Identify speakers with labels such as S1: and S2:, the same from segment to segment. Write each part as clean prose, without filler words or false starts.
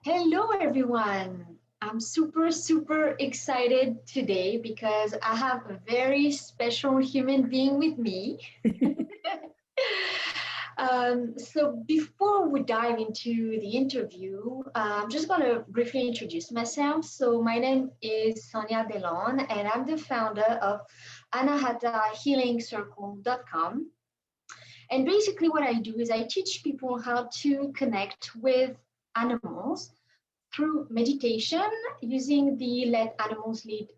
S1: Hello, everyone. I'm super excited today because I have a very special human being with me. So, before we dive into the interview, I'm just going to briefly introduce myself. So, my name is Sonia Delon, and I'm the founder of anahatahealingcircle.com. And basically, what I do is I teach people how to connect with animals through meditation using the Let Animals Lead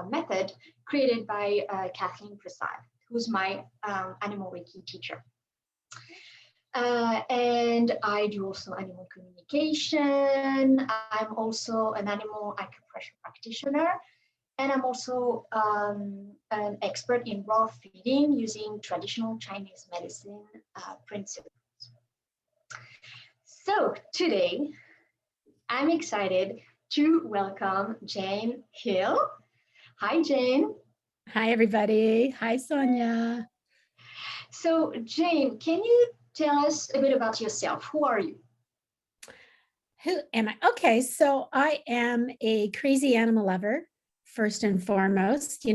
S1: method created by Kathleen Prasad, who's my Animal Reiki teacher. And I do also animal communication. I'm also an animal acupressure practitioner. And I'm also an expert in raw feeding using traditional Chinese medicine principles. So today, I'm excited to welcome Jane Hill. Hi, Jane.
S2: Hi, everybody. Hi, Sonia.
S1: So, Jane, can you tell us a bit about yourself? Who are you?
S2: Who am I? Okay, so I am a crazy animal lover, first and foremost.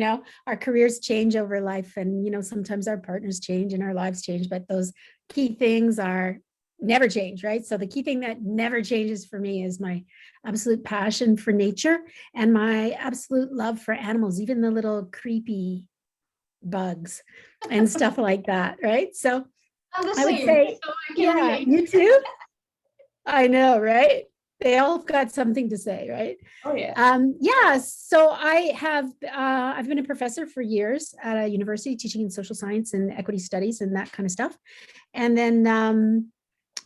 S2: Our careers change over life, and, sometimes our partners change and our lives change, but those key things are never change, right? So the key thing that never changes for me is my absolute passion for nature and my absolute love for animals, even the little creepy bugs and stuff like that, right? So
S1: I'm the
S2: I would
S1: same,
S2: say,
S1: so I can
S2: yeah,
S1: relate.
S2: you too. I know, right? They all have got something to say, right?
S1: Oh, yeah.
S2: Yeah. So I've been a professor for years at a university teaching in social science and equity studies and that kind of stuff. And then,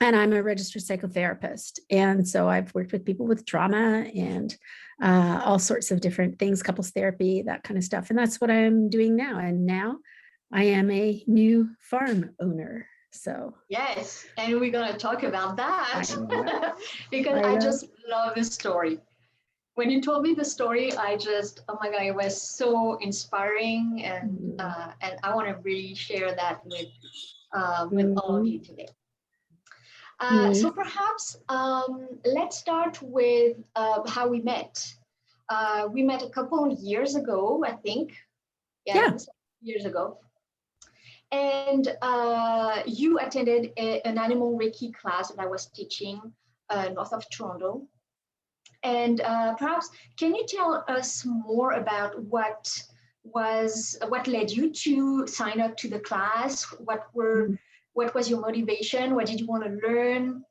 S2: and I'm a registered psychotherapist. And so I've worked with people with trauma and all sorts of different things, couples therapy, that kind of stuff. And that's what I'm doing now. And now I am a new farm owner. So
S1: Yes, and we're going to talk about that because
S2: I
S1: I
S2: know.
S1: just love this story. When you told me the story, oh my God, it was so inspiring, and I want to really share that with all of you today. So perhaps let's start with how we met. We met a couple of years ago, I think. Yeah, it was years ago. And you attended an animal Reiki class that I was teaching north of Toronto. And perhaps can you tell us more about what led you to sign up to the class? What was your motivation? What did you want to learn?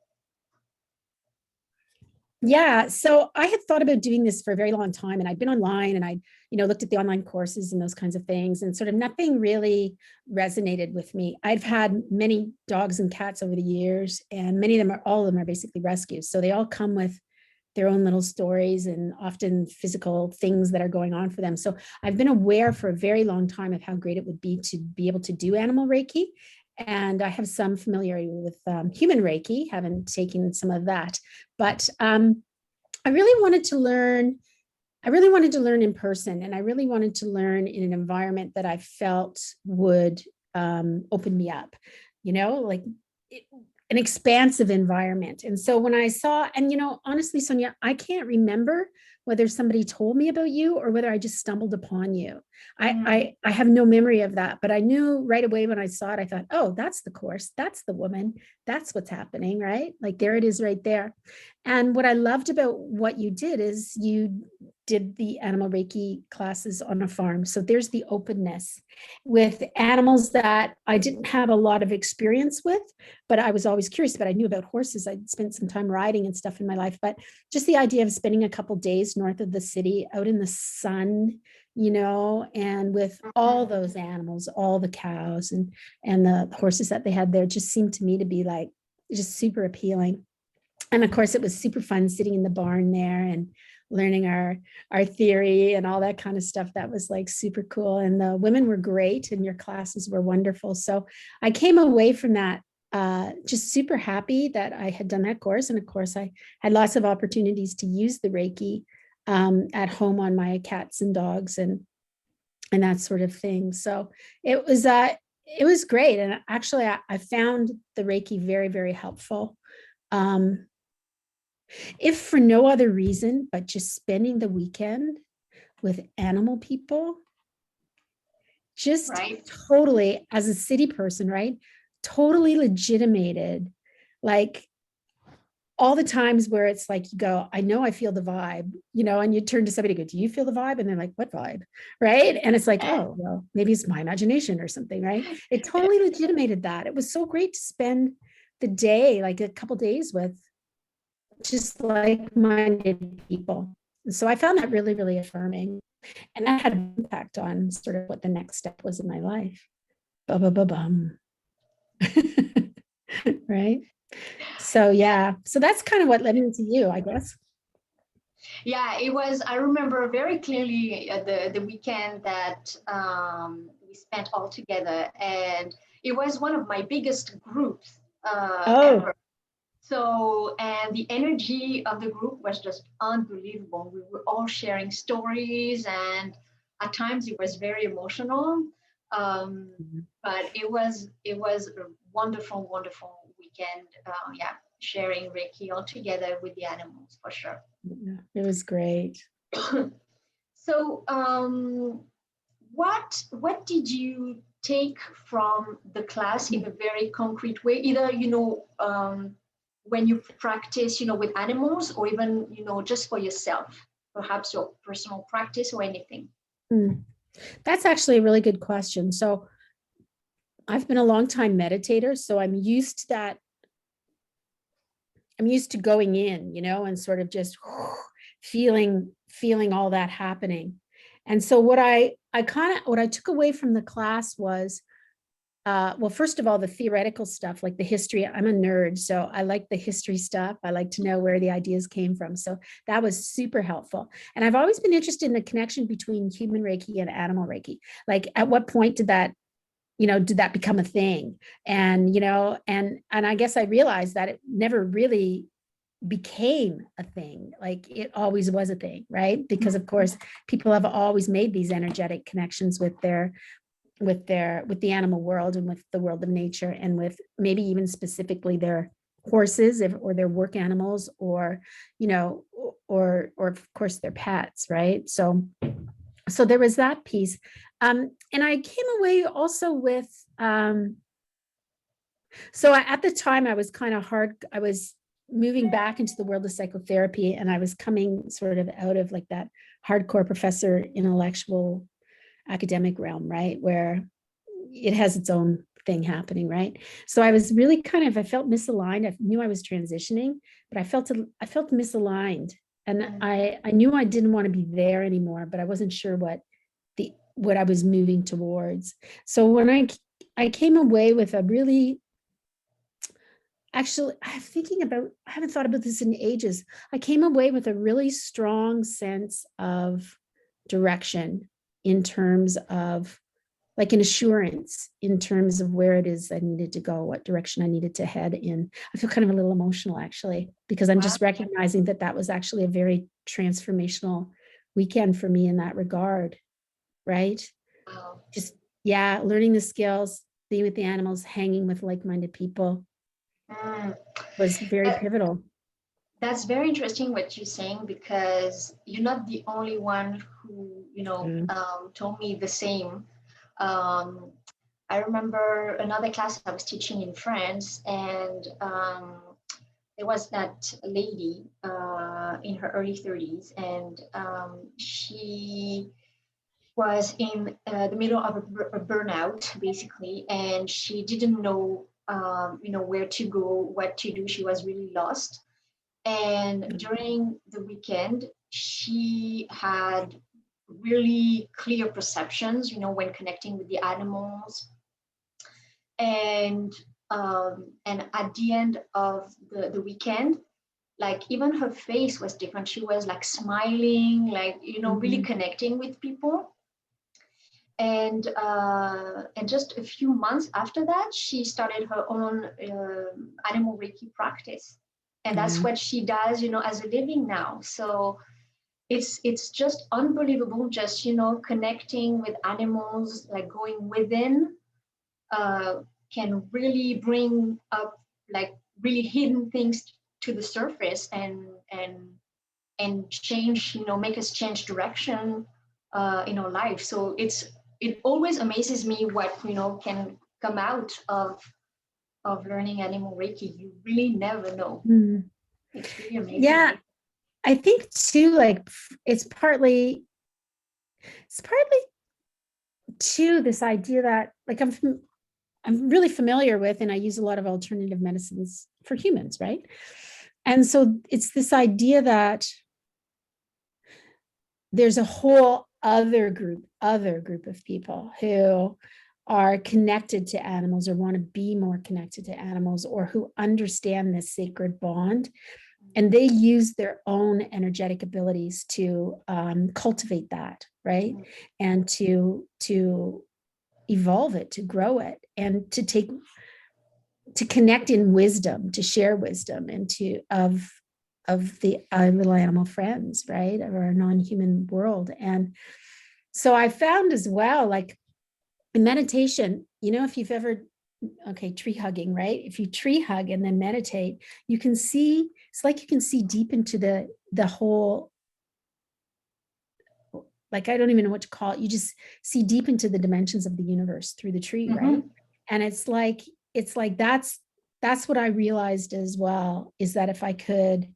S2: Yeah. So I had thought about doing this for a very long time, and I'd been online and I, looked at the online courses and those kinds of things, and sort of nothing really resonated with me. I've had many dogs and cats over the years, and all of them are basically rescues. So they all come with their own little stories and often physical things that are going on for them. So I've been aware for a very long time of how great it would be to be able to do animal Reiki. And I have some familiarity with human Reiki, haven't taken some of that. But I really wanted to learn. I really wanted to learn in person, and I really wanted to learn in an environment that I felt would open me up, like an expansive environment. And so when I saw, and honestly, Sonia, I can't remember whether somebody told me about you or whether I just stumbled upon you. I have no memory of that, but I knew right away when I saw it, I thought, oh, that's the course, that's the woman, that's what's happening, right? Like there it is right there. And what I loved about what you did is you did the animal Reiki classes on a farm. So there's the openness with animals that I didn't have a lot of experience with, but I was always curious about. I knew about horses. I'd spent some time riding and stuff in my life, but just the idea of spending a couple of days north of the city out in the sun, and with all those animals, all the cows and the horses that they had there just seemed to me to be like just super appealing. And of course, it was super fun sitting in the barn there and learning our theory and all that kind of stuff. That was like super cool. And the women were great and your classes were wonderful. So I came away from that just super happy that I had done that course. And of course, I had lots of opportunities to use the Reiki at home on my cats and dogs and that sort of thing. So it was great. And actually, I found the Reiki very, very helpful. If for no other reason, but just spending the weekend with animal people, just
S1: Right.
S2: totally, as a city person, right? Totally legitimated, like all the times where it's like you go, I know I feel the vibe, and you turn to somebody and go, do you feel the vibe? And they're like, what vibe? Right. And it's like, oh, well, maybe it's my imagination or something, right? It totally legitimated that. It was so great to spend the day, like a couple days with just like-minded people. And so I found that really, really affirming. And that had an impact on sort of what the next step was in my life. Ba-ba-ba-bum. Right. So yeah, so that's kind of what led me to you, I guess.
S1: Yeah, it was. I remember very clearly the weekend that we spent all together, and it was one of my biggest groups
S2: Oh,
S1: ever. So, and the energy of the group was just unbelievable. We were all sharing stories, and at times it was very emotional. Um, but it was a wonderful, wonderful weekend. Yeah, sharing Reiki all together with the animals for sure.
S2: yeah, it was great.
S1: So, what did you take from the class in a very concrete way? Either when you practice, with animals, or even just for yourself, perhaps your personal practice or anything.
S2: Hmm. That's actually a really good question. So I've been a long time meditator, so I'm used to that. I'm used to going in, and sort of just feeling all that happening. And so what I took away from the class was, well, first of all, the theoretical stuff, like the history. I'm a nerd, so I like the history stuff. I like to know where the ideas came from. So that was super helpful. And I've always been interested in the connection between human Reiki and animal Reiki. Like, at what point did that become a thing? And and I guess I realized that it never really became a thing. Like, it always was a thing, right? Because of course people have always made these energetic connections with the animal world and with the world of nature, and with maybe even specifically their horses, or their work animals, or of course their pets, right? So there was that piece. And I came away also with, at the time I was kind of I was moving back into the world of psychotherapy, and I was coming sort of out of like that hardcore professor intellectual academic realm, right? Where it has its own thing happening, right? So I was really I felt misaligned. I knew I was transitioning, but I felt misaligned. And I knew I didn't want to be there anymore, but I wasn't sure what I was moving towards. So when I came away with a really, actually, I haven't thought about this in ages. I came away with a really strong sense of direction, in terms of, like, an assurance in terms of where it is I needed to go, what direction I needed to head in. I feel kind of a little emotional, actually, because I'm
S1: Wow.
S2: just recognizing that was actually a very transformational weekend for me in that regard, right?
S1: Wow.
S2: Just, yeah, learning the skills, being with the animals, hanging with like-minded people
S1: Mm.
S2: was very
S1: That,
S2: pivotal.
S1: that's very interesting what you're saying, because you're not the only one who
S2: Mm.
S1: told me the same. Um, I remember another class I was teaching in France, and there was that lady in her early 30s, and she was in the middle of a burnout, basically, and she didn't know, where to go, what to do. She was really lost. And during the weekend, she had really clear perceptions, when connecting with the animals. And at the end of the weekend, like, even her face was different. She was like smiling, like, really
S2: Mhm.
S1: connecting with people. And just a few months after that, she started her own animal Reiki practice, and that's
S2: Yeah.
S1: what she does, as a living now. So it's just unbelievable, just connecting with animals, like going within, uh, can really bring up, like, really hidden things to the surface and change, make us change direction in our life. So it always amazes me what can come out of learning animal Reiki. You really never know.
S2: Mm.
S1: It's really amazing.
S2: Yeah, I think too, like it's partly too this idea that like I'm really familiar with, and I use a lot of alternative medicines for humans, right? And so it's this idea that there's a whole other group of people who are connected to animals or want to be more connected to animals, or who understand this sacred bond, and they use their own energetic abilities to cultivate that, right? And to evolve it, to grow it, and to connect in wisdom, to share wisdom, and to of the little animal friends, right, of our non-human world. And so I found as well, like in meditation, if you've ever, okay, tree hugging, right? If you tree hug and then meditate, you can see, it's like you can see deep into the whole, like, I don't even know what to call it. You just see deep into the dimensions of the universe through the tree, right? And it's like that's what I realized as well, is that if I could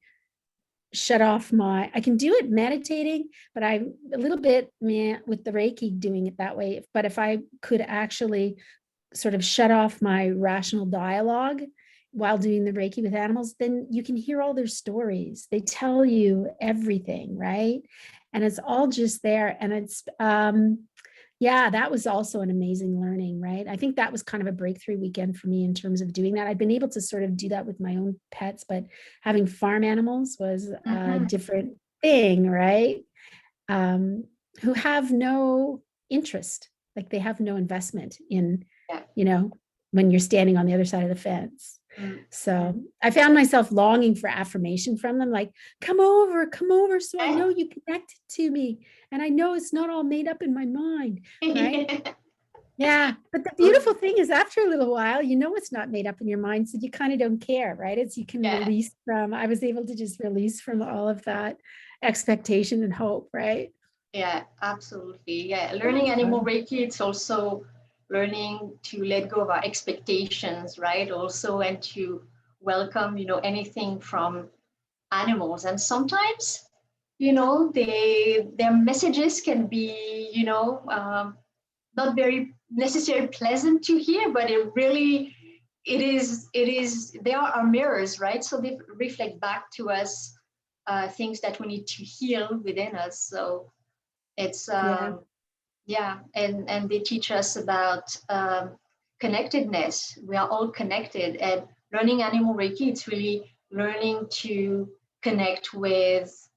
S2: shut off I can do it meditating, but I'm a little bit with the Reiki doing it that way. But if I could actually sort of shut off my rational dialogue while doing the Reiki with animals, then you can hear all their stories. They tell you everything, right? And it's all just there. And it's, yeah, that was also an amazing learning, right? I think that was kind of a breakthrough weekend for me in terms of doing that. I've been able to sort of do that with my own pets, but having farm animals was a different thing, right? Who have no interest, like they have no investment in, when you're standing on the other side of the fence. So I found myself longing for affirmation from them, like, come over, so I know you connected to me. And I know it's not all made up in my mind, right? Yeah. But the beautiful thing is, after a little while, it's not made up in your mind. So you kind of don't care, right? It's you can release from, I was able to just release from all of that expectation and hope, right?
S1: Yeah, absolutely. Yeah. Learning Animal Reiki, it's also learning to let go of our expectations, right? Also, and to welcome, anything from animals. And sometimes, their messages can be, not very necessarily pleasant to hear, but they are our mirrors, right? So they reflect back to us things that we need to heal within us. So it's and they teach us about connectedness. We are all connected, and learning Animal Reiki, it's really learning to connect with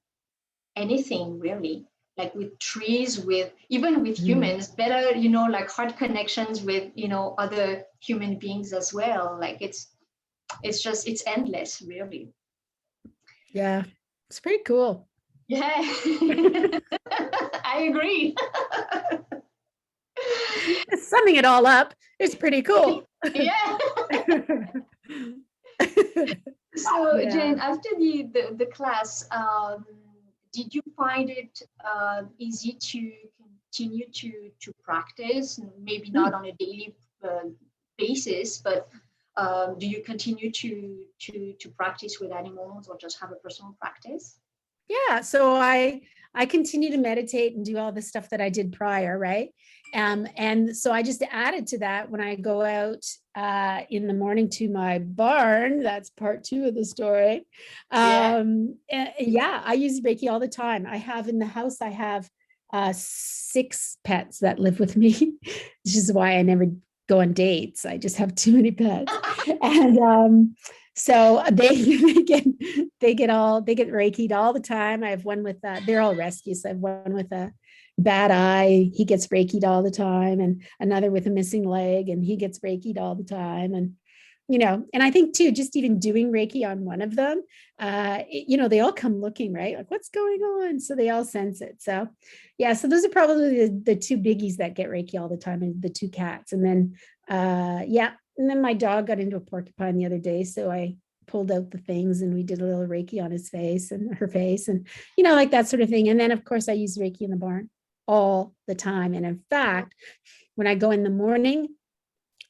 S1: anything, really, like with trees, with even with humans, better, like heart connections with, other human beings as well. Like it's endless, really.
S2: Yeah, it's pretty cool.
S1: Yeah. I agree.
S2: Summing it all up, it's pretty cool.
S1: Yeah. So Jane, after the class, did you find it easy to continue to practice? Maybe not on a daily basis, but do you continue to practice with animals, or just have a personal practice?
S2: Yeah, so I continue to meditate and do all the stuff that I did prior, right? And so I just added to that when I go out in the morning to my barn. That's part 2 of the story. Yeah, I use Reiki all the time. I have in the house, I have 6 pets that live with me, which is why I never go on dates. I just have too many pets. And so they get Reiki'd all the time. I have one with they're all rescues. I have one with a bad eye. He gets Reiki'd all the time, and another with a missing leg, and he gets Reiki'd all the time. And and I think too, just even doing Reiki on one of them, they all come looking, right? Like, what's going on? So they all sense it. So yeah, so those are probably the 2 biggies that get Reiki all the time, and the 2 cats. And then and then my dog got into a porcupine the other day, so I pulled out the things and we did a little Reiki on his face and her face and, like that sort of thing. And then of course I use Reiki in the barn all the time. And in fact, when I go in the morning,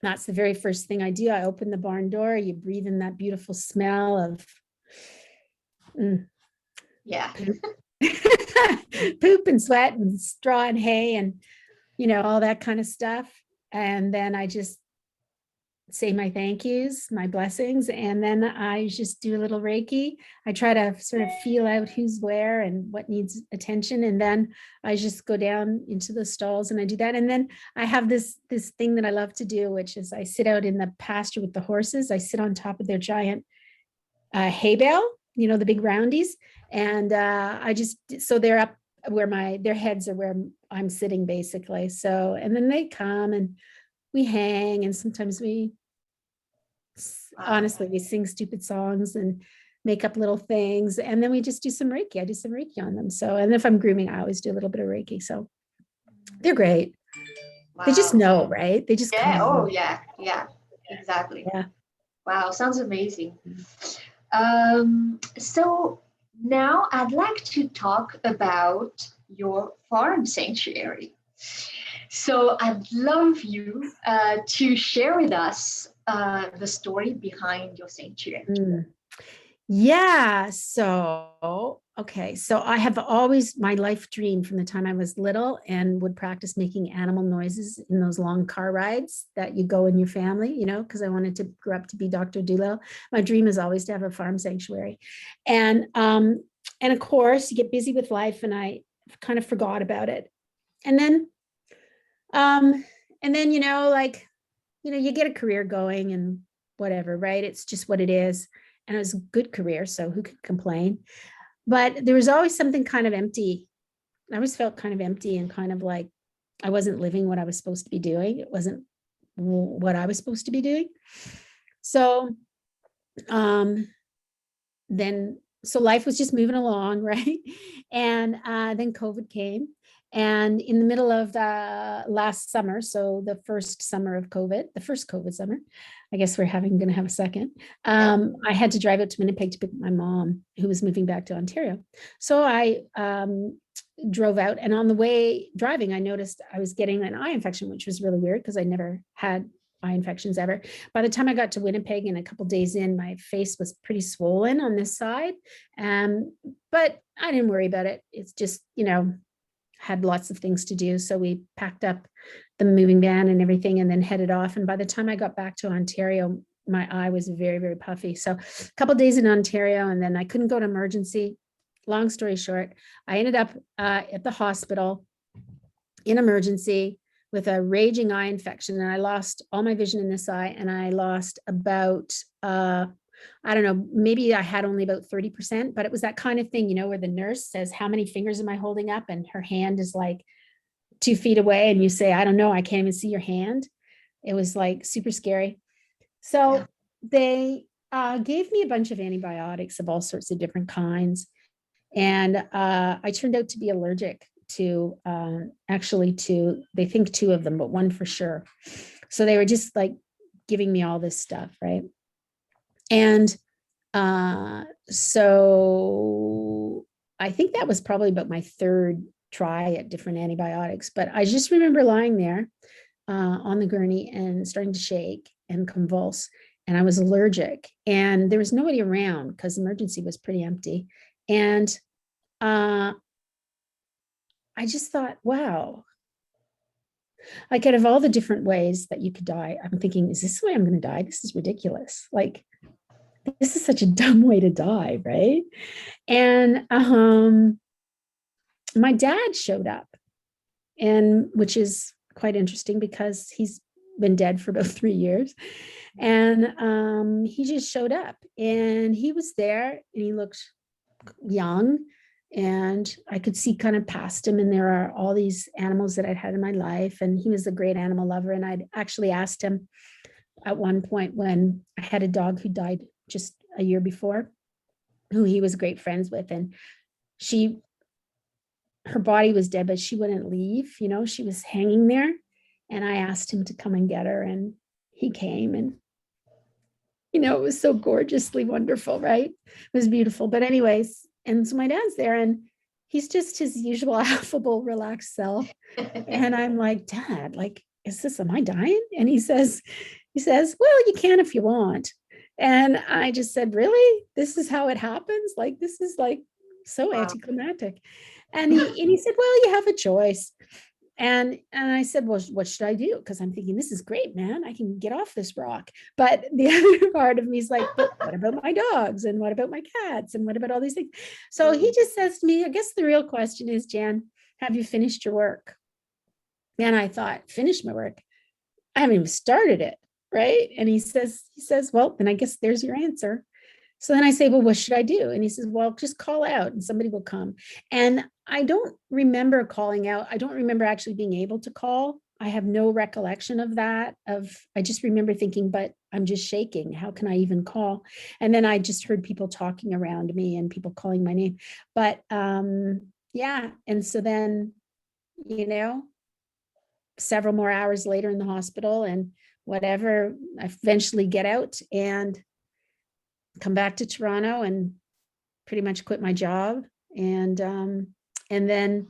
S2: that's the very first thing I do. I open the barn door, you breathe in that beautiful smell of
S1: Yeah.
S2: poop and sweat and straw and hay and, all that kind of stuff. And then I just say my thank yous, my blessings, and then I just do a little Reiki. I try to sort of feel out who's where and what needs attention. And then I just go down into the stalls and I do that. And then I have this thing that I love to do, which is I sit out in the pasture with the horses. I sit on top of their giant hay bale, the big roundies. And so they're up where their heads are where I'm sitting basically. So, and then they come and we hang, and sometimes honestly, we sing stupid songs and make up little things. And then we just do some Reiki. I do some Reiki on them. So, and if I'm grooming, I always do a little bit of Reiki. So they're great. Wow. They just know, right? They just
S1: come. Oh, yeah. Yeah, exactly.
S2: Yeah.
S1: Wow. Sounds amazing. So now I'd like to talk about your farm sanctuary. So I'd love you to share with us the story behind your sanctuary.
S2: Yeah. So, okay. So I have always, my life dream from the time I was little and would practice making animal noises in those long car rides that you go in your family, because I wanted to grow up to be Dr. Doolittle. My dream is always to have a farm sanctuary. And of course you get busy with life and I kind of forgot about it. And then, you get a career going and whatever, right? It's just what it is. And it was a good career, so who could complain? But there was always something kind of empty. I always felt kind of empty and kind of like I wasn't living what I was supposed to be doing. It wasn't what I was supposed to be doing. So so life was just moving along, right? And then COVID came. And in the middle of the last summer, so the first summer of COVID, the first COVID summer, I guess we're going to have a second. I had to drive out to Winnipeg to pick up my mom, who was moving back to Ontario. So I drove out, and on the way driving, I noticed I was getting an eye infection, which was really weird because I never had eye infections ever. By the time I got to Winnipeg and a couple of days in, my face was pretty swollen on this side. But I didn't worry about it. It's just, had lots of things to do. So we packed up the moving van and everything and then headed off. And by the time I got back to Ontario, my eye was very, very puffy. So a couple of days in Ontario, and then I couldn't go to emergency. Long story short, I ended up at the hospital in emergency with a raging eye infection. And I lost all my vision in this eye. And I lost about, I don't know, maybe I had only about 30%, but it was that kind of thing, where the nurse says, how many fingers am I holding up? And her hand is like 2 feet away. And you say, I don't know, I can't even see your hand. It was like super scary. So they gave me a bunch of antibiotics of all sorts of different kinds. And I turned out to be allergic to they think 2 of them, but 1 for sure. So they were just like giving me all this stuff, right? And so I think that was probably about my 3rd try at different antibiotics, but I just remember lying there on the gurney and starting to shake and convulse, and I was allergic, and there was nobody around because emergency was pretty empty. And I just thought, wow, like out of all the different ways that you could die, I'm thinking, is this the way I'm going to die? This is ridiculous. Like, this is such a dumb way to die, right? And my dad showed up, and which is quite interesting because he's been dead for about 3 years. And he just showed up, and he was there, and he looked young, and I could see kind of past him, and there are all these animals that I'd had in my life, and he was a great animal lover. And I'd actually asked him at one point when I had a dog who died just a year before, who he was great friends with, and her body was dead, but she wouldn't leave, she was hanging there. And I asked him to come and get her, and he came, and it was so gorgeously wonderful, right? It was beautiful. But anyways, and so my dad's there and he's just his usual affable, relaxed self. And I'm like, Dad, like, am I dying? And he says, well, you can if you want. And I just said, really? This is how it happens? Like, this is like so
S1: Wow.
S2: anticlimactic. And he said, well, you have a choice. And I said, well, what should I do? Because I'm thinking, this is great, man. I can get off this rock. But the other part of me is like, but what about my dogs? And what about my cats? And what about all these things? So he just says to me, I guess the real question is, Jan, have you finished your work? And I thought, finish my work. I haven't even started it. Right. And he says, well, then I guess there's your answer. So then I say, well, what should I do? And he says, well, just call out and somebody will come. And I don't remember calling out. I don't remember actually being able to call. I have no recollection of that. I just remember thinking, but I'm just shaking. How can I even call? And then I just heard people talking around me and people calling my name. But yeah. And so then, several more hours later in the hospital and whatever, I eventually get out and come back to Toronto and pretty much quit my job. And then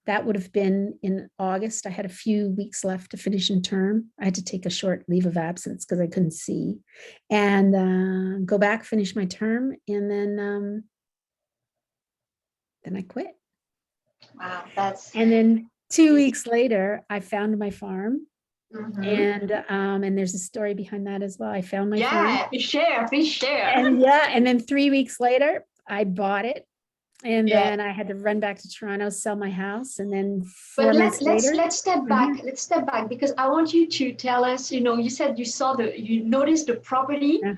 S2: that would have been in August. I had a few weeks left to finish in term. I had to take a short leave of absence because I couldn't see and go back, finish my term. And then I quit.
S1: Wow,
S2: and then 2 weeks later, I found my farm.
S1: mm-hmm.
S2: And there's a story behind that as well. I found my farm.
S1: Please share.
S2: And then 3 weeks later, I bought it. And
S1: Yeah.
S2: then I had to run back to Toronto, sell my house. And then
S1: But
S2: 4 months later.
S1: let's step back. Let's step back because I want you to tell us, you said you noticed the property
S2: Yeah.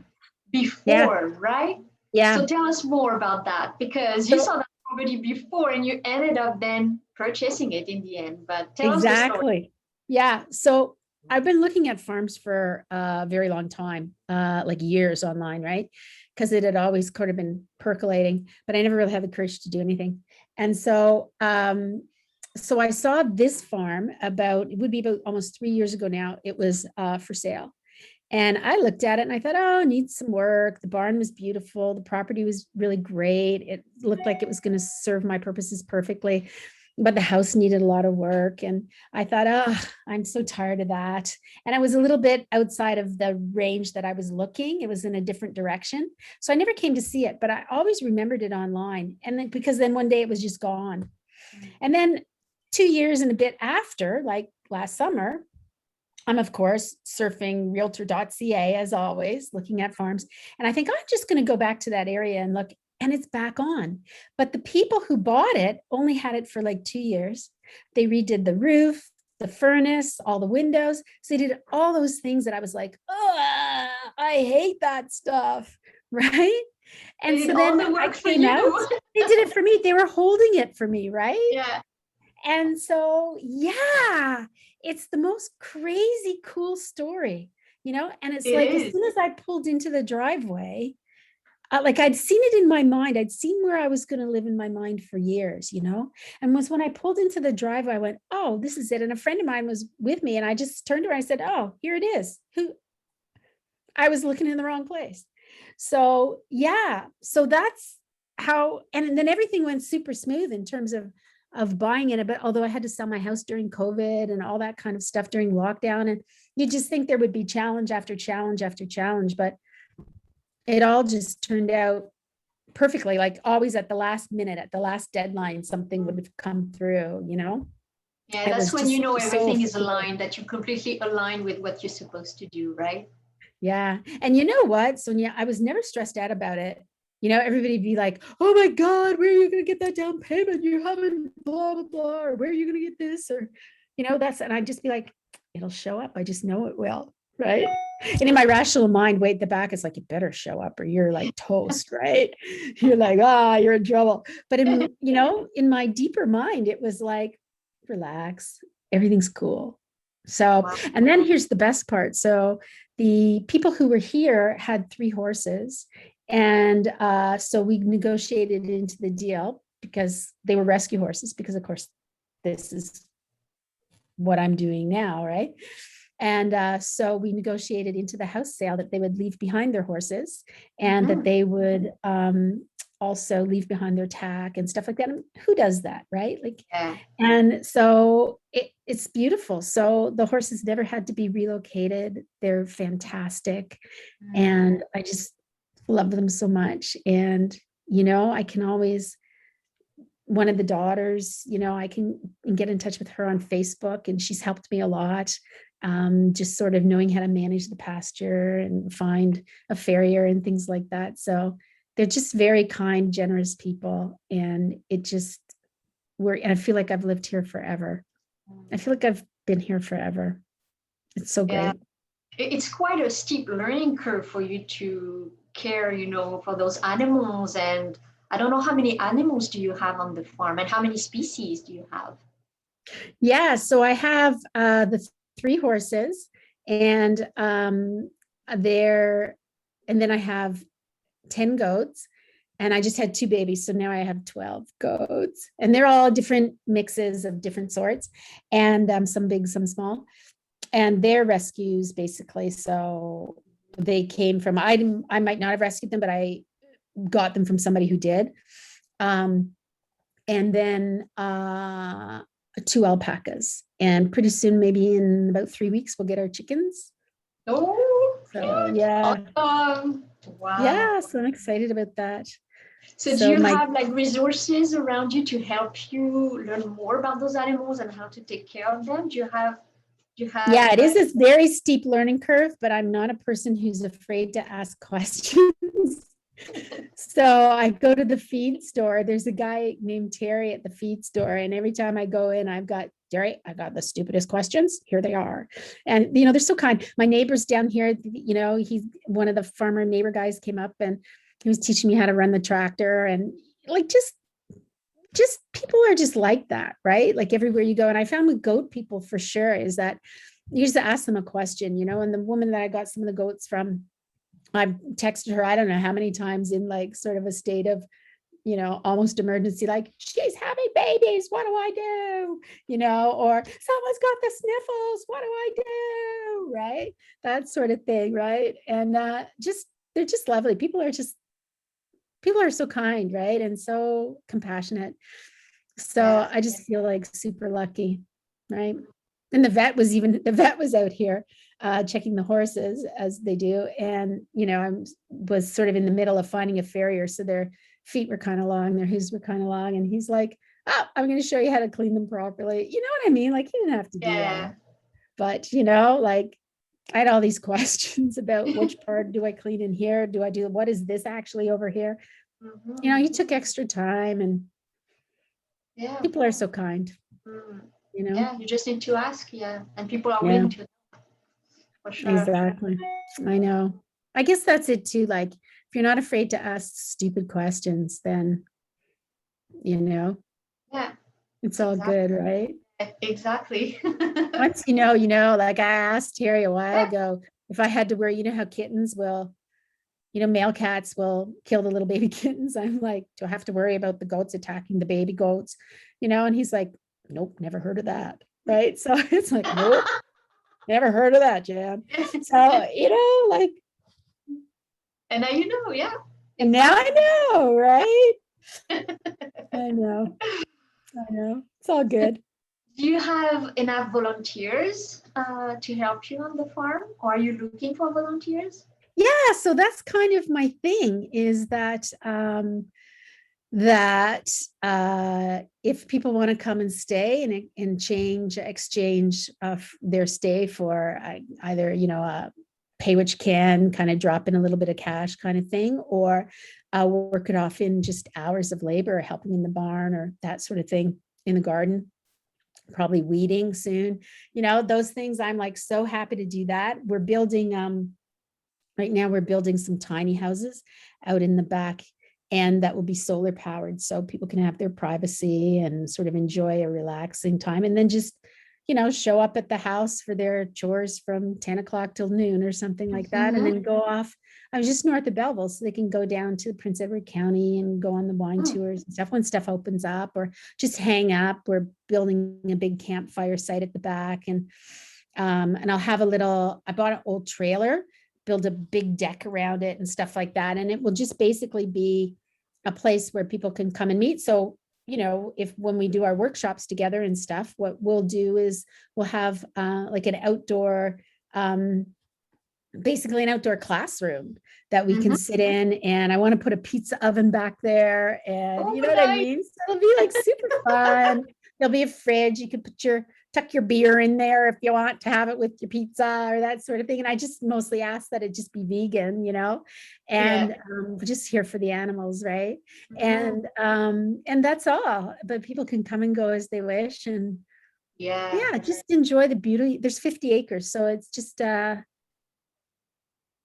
S1: before, right?
S2: Yeah.
S1: So tell us more about that because you
S2: So
S1: saw the property before and you ended up then purchasing it in the end. But tell us the story.
S2: exactly. Yeah. So I've been looking at farms for a very long time, like years online, right? Because it had always kind of been percolating, but I never really had the courage to do anything. And so I saw this farm it would be about almost 3 years ago now. It was for sale. And I looked at it and I thought, oh, it needs some work. The barn was beautiful. The property was really great. It looked like it was going to serve my purposes perfectly, but the house needed a lot of work. And I thought, oh, I'm so tired of that. And I was a little bit outside of the range that I was looking. It was in a different direction. So I never came to see it, but I always remembered it online. And then because then one day it was just gone. And then 2 years and a bit after, like last summer, I'm, of course, surfing realtor.ca as always, looking at farms. And I think I'm just going to go back to that area and look, and it's back on. But the people who bought it only had it for like 2 years. They redid the roof, the furnace, all the windows. So they did all those things that I was like, oh, I hate that stuff. Right. And so then I came out. They did it for me. They were holding it for me. Right.
S1: Yeah.
S2: And so, yeah, it's the most crazy cool story, and it's like, as soon as I pulled into the driveway, like I'd seen it in my mind. I'd seen where I was going to live in my mind for years, and was when I pulled into the driveway, I went, oh, this is it. And a friend of mine was with me and I just turned around and I said, oh, here it is. I was looking in the wrong place. So, yeah, so that's how, and then everything went super smooth in terms of buying it. But although I had to sell my house during COVID and all that kind of stuff during lockdown, and you just think there would be challenge after challenge after challenge, but it all just turned out perfectly. Like always at the last minute, at the last deadline, something would have come through,
S1: Yeah, that's when everything is aligned, that you completely align with what you're supposed to do, right?
S2: Yeah. And you know what, Sonia, I was never stressed out about it. Everybody be like, oh my God, where are you going to get that down payment? You haven't blah, blah, blah, or where are you going to get this? Or, and I'd just be like, it'll show up. I just know it will. Right. And in my rational mind, way at the back, it's like, it better show up or you're like toast, right? You're like, you're in trouble. But in my deeper mind, it was like, relax, everything's cool. So, wow. And then here's the best part. So the people who were here had 3 horses. And so we negotiated into the deal because they were rescue horses, because of course, this is what I'm doing now, right? And so we negotiated into the house sale that they would leave behind their horses and that they would also leave behind their tack and stuff like that. And who does that, right? Like,
S1: Yeah.
S2: and so it's beautiful. So the horses never had to be relocated. They're fantastic. And I just love them so much. And, you know, I can always, one of the daughters, you know, I can get in touch with her on Facebook, and she's helped me a lot. Just sort of knowing how to manage the pasture and find a farrier and things like that. So they're just very kind, generous people. And it just, and I feel like I've lived here forever. I feel like I've been here forever. It's so
S1: Yeah.
S2: great.
S1: It's quite a steep learning curve for you to care, you know, for those animals. And I don't know, how many animals do you have on the farm and how many species do you have?
S2: Yeah, so I have the 3 horses, and they're, and then I have 10 goats, and I just had 2 babies, so now I have 12 goats, and they're all different mixes of different sorts, and some big, some small, and they're rescues basically. So they came from, I might not have rescued them, but I got them from somebody who did. And then 2 alpacas. And pretty soon, maybe in about 3 weeks, we'll get our chickens.
S1: Oh,
S2: So yeah,
S1: awesome. Wow.
S2: yeah. So I'm excited about that.
S1: So do you have like resources around you to help you learn more about those animals and how to take care of them?
S2: Yeah, it is this very steep learning curve, but I'm not a person who's afraid to ask questions. So I go to the feed store. There's a guy named Terry at the feed store. And every time I go in, I've got, Terry, I got the stupidest questions. Here they are. And, you know, they're so kind. My neighbor's down here, you know, he's one of the farmer neighbor guys came up and he was teaching me how to run the tractor. And like, just people are just like that, right? Like everywhere you go. And I found with goat people for sure is that you just ask them a question, you know, and the woman that I got some of the goats from, I've texted her, I don't know how many times in like sort of a state of, you know, almost emergency, like she's having babies. What do I do? You know, or someone's got the sniffles. What do I do? Right. That sort of thing. Right. And they're just lovely. People are so kind. Right. And so compassionate. So I just feel like super lucky. Right. And the vet was out here checking the horses as they do. And, you know, I was sort of in the middle of finding a farrier. So their feet were kind of long, their hooves were kind of long. And he's like, oh, I'm going to show you how to clean them properly. You know what I mean? Like he didn't have to do that. But, you know, like I had all these questions about which part do I clean in here? Do I do, what is this actually over here? You know, he took extra time, and people are so kind. You know?
S1: Yeah, you just need to ask, and people are willing to, for sure.
S2: Exactly. I know. I guess that's it too. Like, if you're not afraid to ask stupid questions, then, you know, it's all good, right?
S1: Exactly.
S2: Once you know, like I asked Terry a while ago, if I had to wear, you know how kittens will, you know, male cats will kill the little baby kittens. I'm like, do I have to worry about the goats attacking the baby goats? You know, and he's like, nope, never heard of that. Right. So it's like, nope, never heard of that, Jan. So, you know, like,
S1: and now you know, yeah.
S2: And now I know, right? I know. It's all good.
S1: Do you have enough volunteers to help you on the farm? Or are you looking for volunteers?
S2: Yeah, so that's kind of my thing, is that if people want to come and stay and exchange their stay for either, you know, pay what you can, kind of drop in a little bit of cash kind of thing, or work it off in just hours of labor, helping in the barn or that sort of thing, in the garden, probably weeding soon, you know, those things. I'm like so happy to do that. We're building, right now we're building some tiny houses out in the back, and that will be solar powered, so people can have their privacy and sort of enjoy a relaxing time, and then just, you know, show up at the house for their chores from 10 o'clock till noon or something like that, and then go off. I was just north of Belleville, so they can go down to Prince Edward County and go on the wine tours and stuff when stuff opens up, or just hang up. We're building a big campfire site at the back, and And I'll have I bought an old trailer, build a big deck around it and stuff like that. And it will just basically be a place where people can come and meet. So, if when we do our workshops together and stuff, what we'll do is we'll have like an outdoor, basically an outdoor classroom that we can sit in, and I want to put a pizza oven back there, and you know what I mean? So it'll be like super fun. There'll be a fridge. You can tuck your beer in there if you want to have it with your pizza or that sort of thing. And I just mostly ask that it just be vegan, and just here for the animals, right? And that's all. But people can come and go as they wish, and just enjoy the beauty. There's 50 acres, so it's just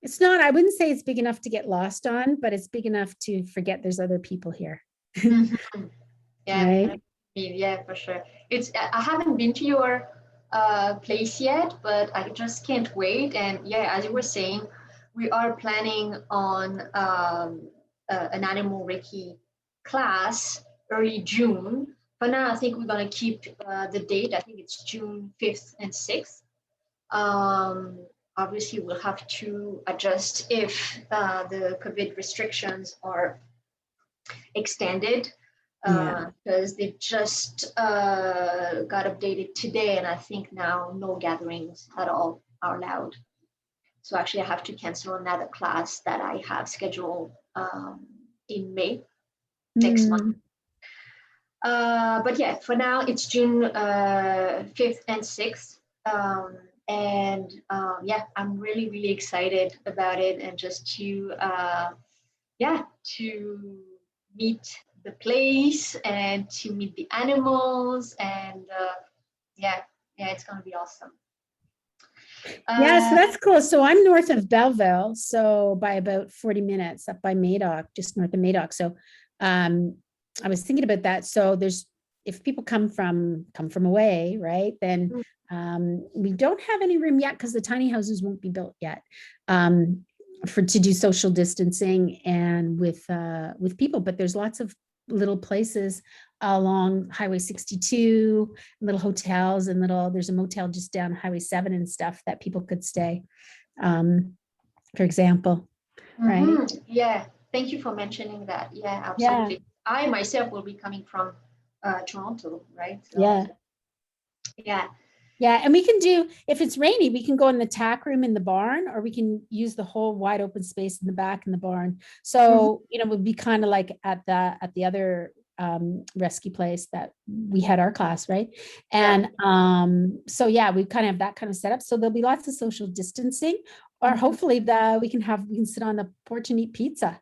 S2: it's not, I wouldn't say it's big enough to get lost on, but it's big enough to forget there's other people here.
S1: Right? Yeah, for sure. I haven't been to your place yet, but I just can't wait. And as you were saying, we are planning on an Animal Reiki class early June. For now, I think we're going to keep the date. I think it's June 5th and 6th. Obviously, we'll have to adjust if the COVID restrictions are extended, because they just got updated today, and I think now no gatherings at all are allowed. So actually, I have to cancel another class that I have scheduled in May next month. But for now, it's June 5th and 6th. I'm really, really excited about it, and just to meet the place and to meet the animals, and it's going to be awesome.
S2: So that's cool. So I'm north of Belleville, so by about 40 minutes up by Madoc, just north of Madoc. So I was thinking about that. So if people come from away, right, then we don't have any room yet, because the tiny houses won't be built yet to do social distancing and with people. But there's lots of little places along Highway 62, little hotels, and there's a motel just down Highway 7 and stuff that people could stay, for example. Right?
S1: Yeah, thank you for mentioning that. Yeah, absolutely. I myself will be coming from Toronto, right? So,
S2: yeah, and we can do, if it's rainy, we can go in the tack room in the barn, or we can use the whole wide open space in the back in the barn. So it would be kind of like at the other rescue place that we had our class, right? And so we kind of have that kind of setup. So there'll be lots of social distancing, or hopefully we can sit on the porch and eat pizza.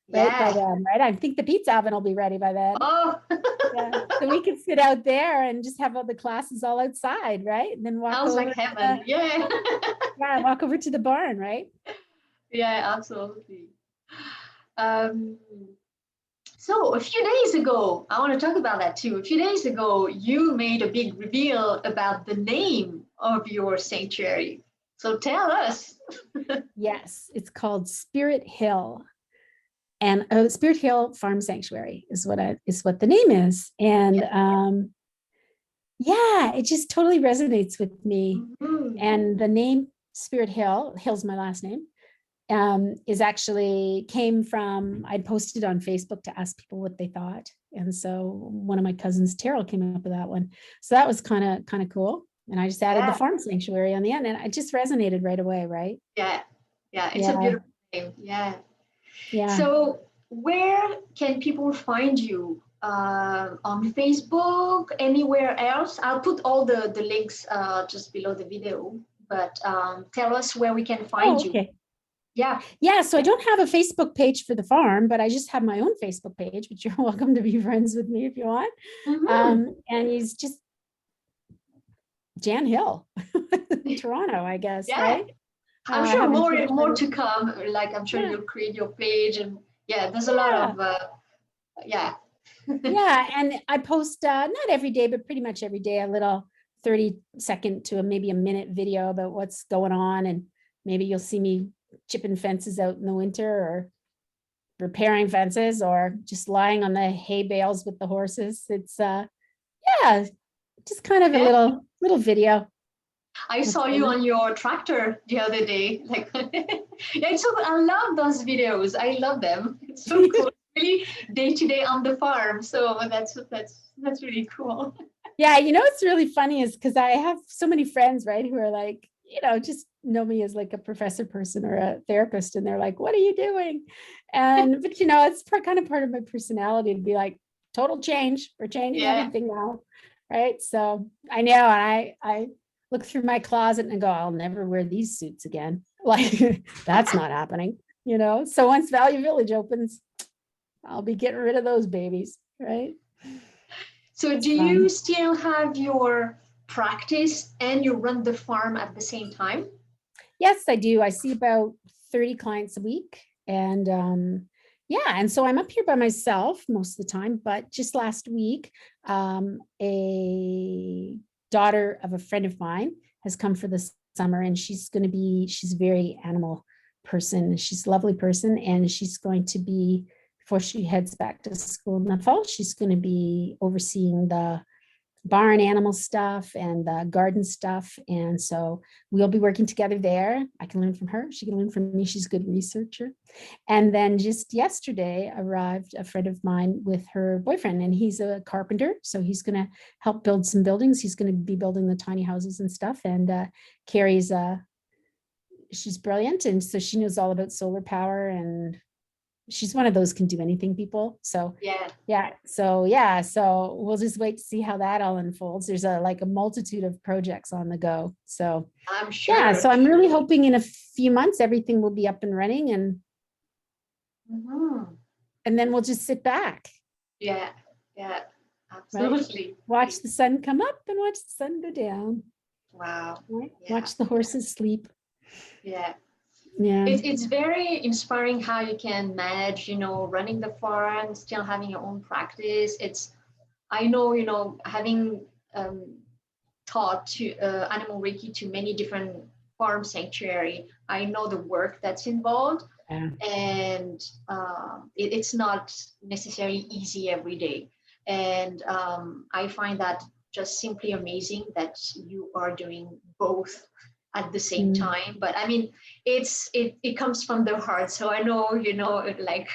S2: Right by then, right? I think the pizza oven will be ready by then.
S1: Oh,
S2: so we can sit out there and just have all the classes all outside, right? And then walk
S1: sounds
S2: over
S1: like heaven.
S2: Walk over to the barn, right?
S1: Yeah, absolutely. So a few days ago, I want to talk about that too. A few days ago, you made a big reveal about the name of your sanctuary. So tell us.
S2: Yes, it's called Spirit Hill. And Spirit Hill Farm Sanctuary is what the name is. And it just totally resonates with me. And the name Spirit Hill's my last name, came from, I posted on Facebook to ask people what they thought. And so one of my cousins, Terrell, came up with that one. So that was kind of cool. And I just added the farm sanctuary on the end, and it just resonated right away, right?
S1: Yeah, it's a beautiful name. Yeah. So where can people find you? On Facebook, anywhere else? I'll put all the links just below the video, but tell us where we can find you.
S2: Yeah, so I don't have a Facebook page for the farm, but I just have my own Facebook page, but you're welcome to be friends with me if you want. And he's just Jan Hill, Toronto, I guess, right?
S1: I'm sure more to come. Like, I'm sure you'll create your page, and there's a lot of
S2: and I post not every day, but pretty much every day, a little 30-second to maybe a minute video about what's going on, and maybe you'll see me chipping fences out in the winter, or repairing fences, or just lying on the hay bales with the horses. It's just kind of a little video.
S1: I
S2: That's
S1: saw you
S2: funny.
S1: on your tractor the other day. Like, yeah, it's so I love those videos. I love them. It's so cool. Really day to day on the farm. So that's really cool.
S2: Yeah, what's really funny is because I have so many friends, right, who are like, just know me as like a professor person or a therapist, and they're like, "What are you doing?" And but it's kind of part of my personality to be like, total change. We're changing
S1: Yeah.
S2: everything now, right? So I know, and I look through my closet and go, I'll never wear these suits again. Like that's not happening, So once Value Village opens, I'll be getting rid of those babies, right?
S1: So
S2: It's
S1: do you
S2: fun.
S1: still have your practice and you run the farm at the same time?
S2: Yes, I do. I see about 30 clients a week. And yeah, and so I'm up here by myself most of the time. But just last week, a daughter of a friend of mine has come for the summer, and she's a very animal person. She's a lovely person. And she's going to be, before she heads back to school in the fall, she's going to be overseeing the barn animal stuff and the garden stuff. And so we'll be working together there. I can learn from her. She can learn from me. She's a good researcher. And then just yesterday arrived a friend of mine with her boyfriend, and he's a carpenter. So he's going to help build some buildings. He's going to be building the tiny houses and stuff. And Carrie's she's brilliant. And so she knows all about solar power, and she's one of those can do anything people. So
S1: Yeah,
S2: so we'll just wait to see how that all unfolds. There's a multitude of projects on the go. So
S1: I'm
S2: yeah,
S1: sure.
S2: so I'm really hoping in a few months everything will be up and running,
S1: Mhm.
S2: and then we'll just sit back,
S1: Yeah, yeah,
S2: right?
S1: absolutely.
S2: Watch the sun come up and watch the sun go down,
S1: Wow.
S2: right?
S1: Yeah,
S2: Watch the horses sleep.
S1: yeah.
S2: Yeah.
S1: It's very inspiring how you can manage, running the farm, still having your own practice. I know, having um, taught to animal Reiki to many different farm sanctuary, I know the work that's involved,
S2: Yeah.
S1: and it's not necessarily easy every day. And I find that just simply amazing that you are doing both at the same
S2: Mm.
S1: time. But I mean, it comes from the heart. So I know, like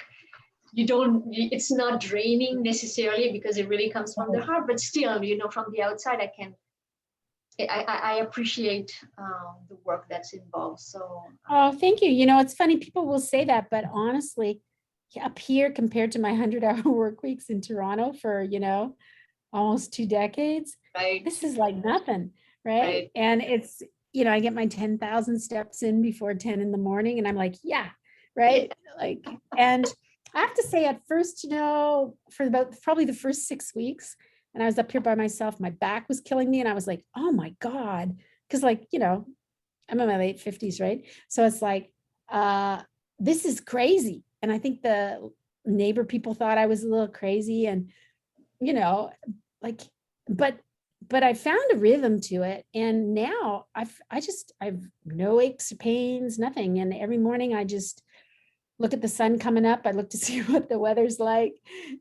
S1: you don't, it's not draining necessarily because it really comes from the
S2: Oh,
S1: heart. But still, from the outside, I appreciate the work that's involved. So
S2: oh, thank you. It's funny, people will say that, but honestly, up here compared to my 100-hour work weeks in Toronto for, almost 2 decades,
S1: right,
S2: this is like nothing, right?
S1: right,
S2: And it's, I get my 10,000 steps in before 10 in the morning, and I'm like, yeah,
S1: yeah,
S2: right? Like, and I have to say, at first, for about probably the first 6 weeks, and I was up here by myself, my back was killing me, and I was like, oh my God. Because, like, I'm in my late 50s, right? So it's like, uh, this is crazy. And I think the neighbor people thought I was a little crazy. And, you know, like, but I found a rhythm to it. And now I've no aches or pains, nothing. And every morning I just look at the sun coming up. I look to see what the weather's like.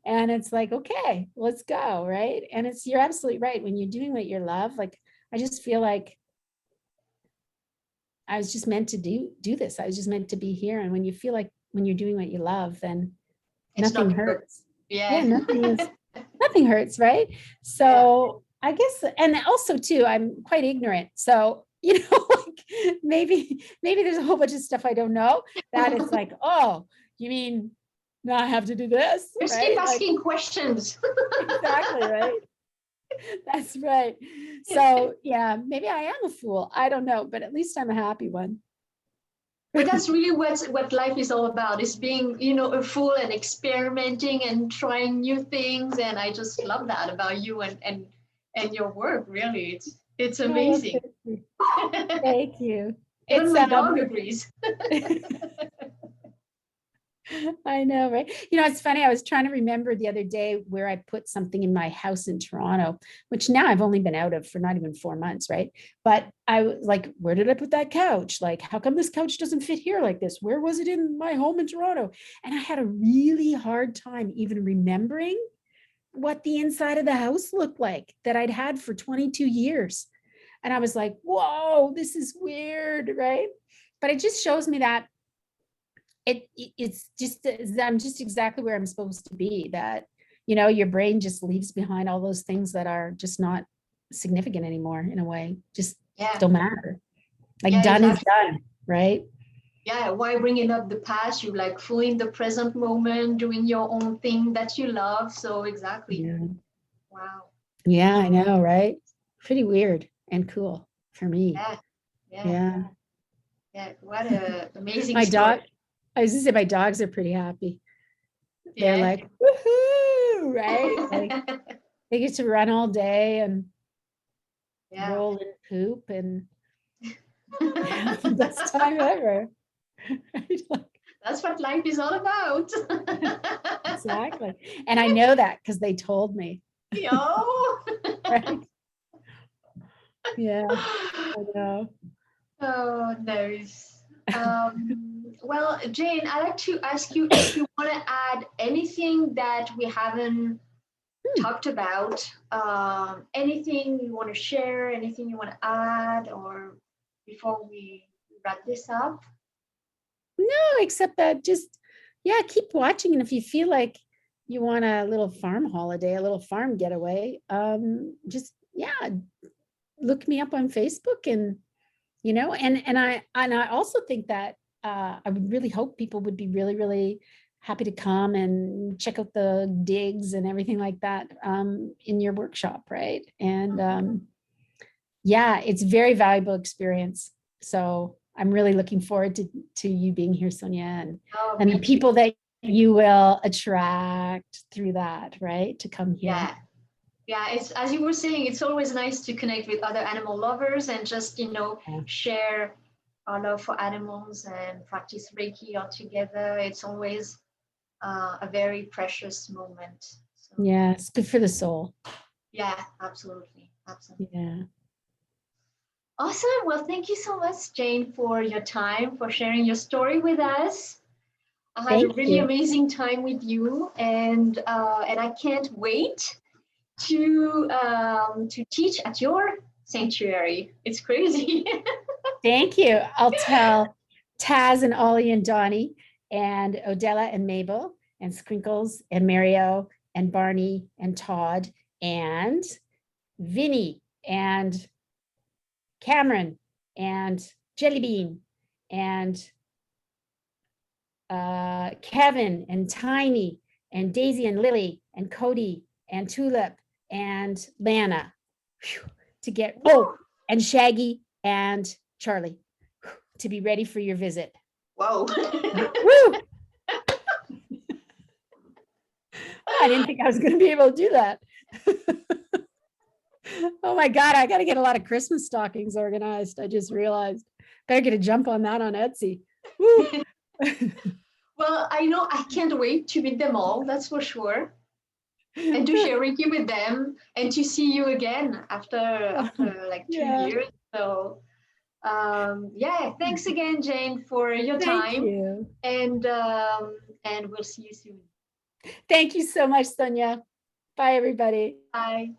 S2: And it's like, okay, let's go. Right. And you're absolutely right. When you're doing what you love, like, I just feel like I was just meant to do this. I was just meant to be here. And when you feel like when you're doing what you love, then
S1: it's
S2: nothing
S1: not work.
S2: hurts. Yeah,
S1: Yeah,
S2: nothing hurts, right?
S1: yeah.
S2: So I guess, and also too, I'm quite ignorant. So, like maybe there's a whole bunch of stuff I don't know that it's like, oh, you mean now I have to do this,
S1: Just keep
S2: right? Like,
S1: asking questions.
S2: exactly, right? That's right. So yeah, maybe I am a fool. I don't know, but at least I'm a happy one.
S1: But that's really what life is all about, is being, a fool and experimenting and trying new things. And I just love that about you and your work. Really, it's
S2: Oh, well,
S1: amazing.
S2: thank you. Thank you.
S1: Even
S2: It's
S1: my dog agrees.
S2: I know, right? It's funny. I was trying to remember the other day where I put something in my house in Toronto, which now I've only been out of for not even 4 months, right? But I was like, where did I put that couch? Like, how come this couch doesn't fit here like this? Where was it in my home in Toronto? And I had a really hard time even remembering what the inside of the house looked like that I'd had for 22 years. And I was like, whoa, this is weird, right? But it just shows me that it's just, I'm just exactly where I'm supposed to be, that, your brain just leaves behind all those things that are just not significant anymore, in a way, just
S1: Yeah.
S2: don't matter. Like
S1: Yeah,
S2: done is
S1: exactly.
S2: done, right?
S1: Yeah, why bringing up the past? You like fully in the present moment, doing your own thing that you love. So exactly.
S2: Yeah.
S1: Wow.
S2: Yeah, I know, right? Pretty weird and cool for me.
S1: Yeah, yeah,
S2: Yeah.
S1: yeah. What a amazing
S2: My
S1: story.
S2: dog, I was just say my dogs are pretty happy. They're
S1: Yeah.
S2: like, woohoo, right? Like they get to run all day and
S1: Yeah.
S2: roll and poop and have the best time ever. Right? Like,
S1: That's what life is all about.
S2: exactly. And I know that because they told me,
S1: Yo.
S2: right? Yeah, I know.
S1: Oh, nice. Well, Jane, I'd like to ask you if you want to add anything that we haven't
S2: Hmm.
S1: talked about. Anything you want to share, anything you want to add, or before we wrap this up?
S2: No, except that just, yeah, keep watching. And if you feel like you want a little farm holiday, a little farm getaway, just, yeah, look me up on Facebook, and and I also think that I would really hope people would be really, really happy to come and check out the digs and everything like that in your workshop, right? And yeah, it's very valuable experience. So I'm really looking forward to you being here, Sonia,
S1: Oh,
S2: and the
S1: me too.
S2: people that you will attract through that, right? To come here.
S1: Yeah. Yeah, it's as you were saying, it's always nice to connect with other animal lovers and just,
S2: Yeah.
S1: share our love for animals and practice Reiki all together. It's always a very precious moment. So,
S2: Yeah, it's good for the soul.
S1: yeah, absolutely. Absolutely.
S2: Yeah.
S1: Awesome. Well, thank you so much, Jane, for your time, for sharing your story with us. I had a
S2: Thank
S1: really
S2: you.
S1: amazing time with you, and I can't wait to teach at your sanctuary. It's crazy.
S2: Thank you. I'll tell Taz and Ollie and Donnie and Odella and Mabel and Sprinkles and Mario and Barney and Todd and Vinny and Cameron and Jellybean and Kevin and Tiny and Daisy and Lily and Cody and Tulip and Lana. Whew, to get, and Shaggy and Charlie, to be ready for your visit.
S1: Whoa.
S2: Woo! I didn't think I was going to be able to do that. Oh my God, I got to get a lot of Christmas stockings organized. I just realized. Better get a jump on that on Etsy. Woo!
S1: Well, I know I can't wait to meet them all, that's for sure. And to share Reiki with them and to see you again after like 2 years. So yeah, thanks again, Jane, for your
S2: Thank
S1: time.
S2: you.
S1: And we'll see you soon.
S2: Thank you so much, Sonia. Bye, everybody.
S1: Bye.